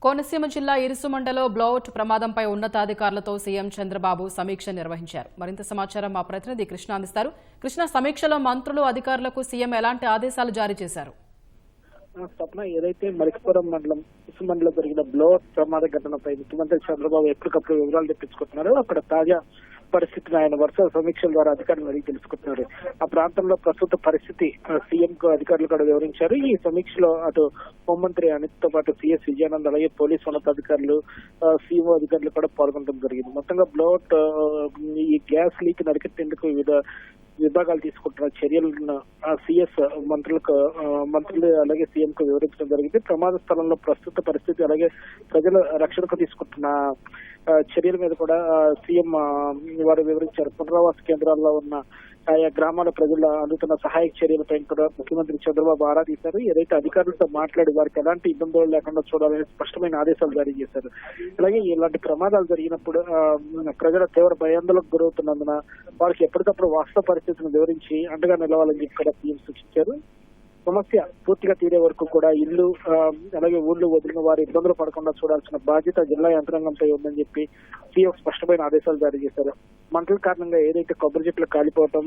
కోనసీమ జిల్లా ఇరుసుమండలో బ్లౌట్ ప్రమాదంపై ఉన్నతాధికారులతో సీఎం చంద్రబాబు సమీక్ష నిర్వహించారు. మరింత సమాచారం మా ప్రతినిధి కృష్ణ అందిస్తారు. కృష్ణ, సమీక్షలో మంత్రులు అధికారులకు సీఎం ఎలాంటి ఆదేశాలు జారీ చేశారు? స్వప్న, ఏదైతే మలికిపురం మండలం ఇసుమండలో జరిగిన బ్లౌట్ ప్రమాద ఘటనపై ముఖ్యమంత్రి చంద్రబాబు ఎప్పటికప్పుడు వివరాలు తెప్పించుకుంటున్నారు. అక్కడ తాజా పరిస్థితిని ఆయన వరుస సమీక్షల ద్వారా అధికారులను అడిగి తెలుసుకుంటున్నారు. ఆ ప్రాంతంలో ప్రస్తుత పరిస్థితి సీఎం కు అధికారులు కూడా వివరించారు. ఈ సమీక్షలో అటు హోంమంత్రి అనిత్ తో పాటు సిఎస్ విజయానంద్, అలాగే పోలీసు ఉన్నతాధికారులు, సీఓ అధికారులు కూడా పాల్గొనడం జరిగింది. మొత్తంగా బ్లౌట్ ఈ గ్యాస్ లీక్ అరికట్టేందుకు వివిధ విభాగాలు తీసుకుంటున్న చర్యలను సిఎస్ మంత్రులు అలాగే సీఎం కు వివరించడం జరిగింది. ప్రమాద స్థలంలో ప్రస్తుత పరిస్థితి అలాగే ప్రజల రక్షణకు తీసుకుంటున్న చర్యల మీద కూడా సీఎం వారు వివరించారు. పునరావాస కేంద్రాల్లో ఉన్న ఆయా గ్రామాల ప్రజల అందుతున్న సహాయక చర్యలపై కూడా ముఖ్యమంత్రి చంద్రబాబు ఆరా తీశారు. ఏదైతే అధికారులతో మాట్లాడి వారికి ఎలాంటి ఇబ్బందులు లేకుండా చూడాలని స్పష్టమైన ఆదేశాలు జారీ చేశారు. అలాగే ఇలాంటి ప్రమాదాలు జరిగినప్పుడు ప్రజల తీవ్ర భయాందోళనకు గురవుతున్నందున వారికి ఎప్పటికప్పుడు వాస్తవ పరిస్థితిని వివరించి అండగా నిలవాలని చెప్పి కూడా సీఎం సూచించారు. సమస్య పూర్తిగా తీరే వరకు కూడా ఇల్లు అలాగే ఊళ్ళు వదిలిన వారు ఇబ్బందులు పడకుండా చూడాల్సిన బాధ్యత జిల్లా యంత్రాంగంపై ఉందని చెప్పి సీఎం స్పష్టమైన ఆదేశాలు జారీ చేశారు. మంటల కారణంగా ఏదైతే కొబ్బరి చెట్లు కాలిపోవటం,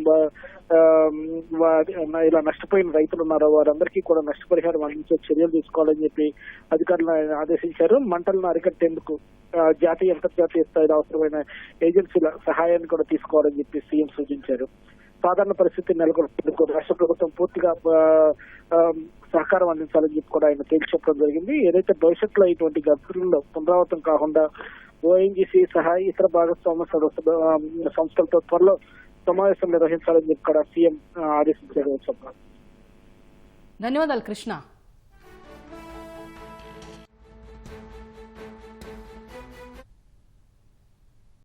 ఇలా నష్టపోయిన రైతులు ఉన్నారో వారందరికీ కూడా నష్టపరిహారం అందించే చర్యలు తీసుకోవాలని చెప్పి అధికారులను ఆదేశించారు. మంటలను అరికట్టేందుకు జాతీయ అంతర్జాతీయ స్థాయిలో అవసరమైన ఏజెన్సీల సహాయాన్ని కూడా తీసుకోవాలని చెప్పి సీఎం సూచించారు. సాధారణ పరిస్థితి నెలకొల్పేందుకు రాష్ట్ర ప్రభుత్వం పూర్తిగా సహకారం అందించాలని చెప్పి కూడా ఆయన తేల్చి చెప్పడం జరిగింది. ఏదైతే భవిష్యత్తులో ఇటువంటి ఘటనలు పునరావృతం కాకుండా ఓఎన్జీసీ సహా ఇతర భాగస్వామ్య సంస్థలతో త్వరలో సమావేశం నిర్వహించాలని చెప్పి కూడా సీఎం ఆదేశించారు. ధన్యవాదాలు కృష్ణ.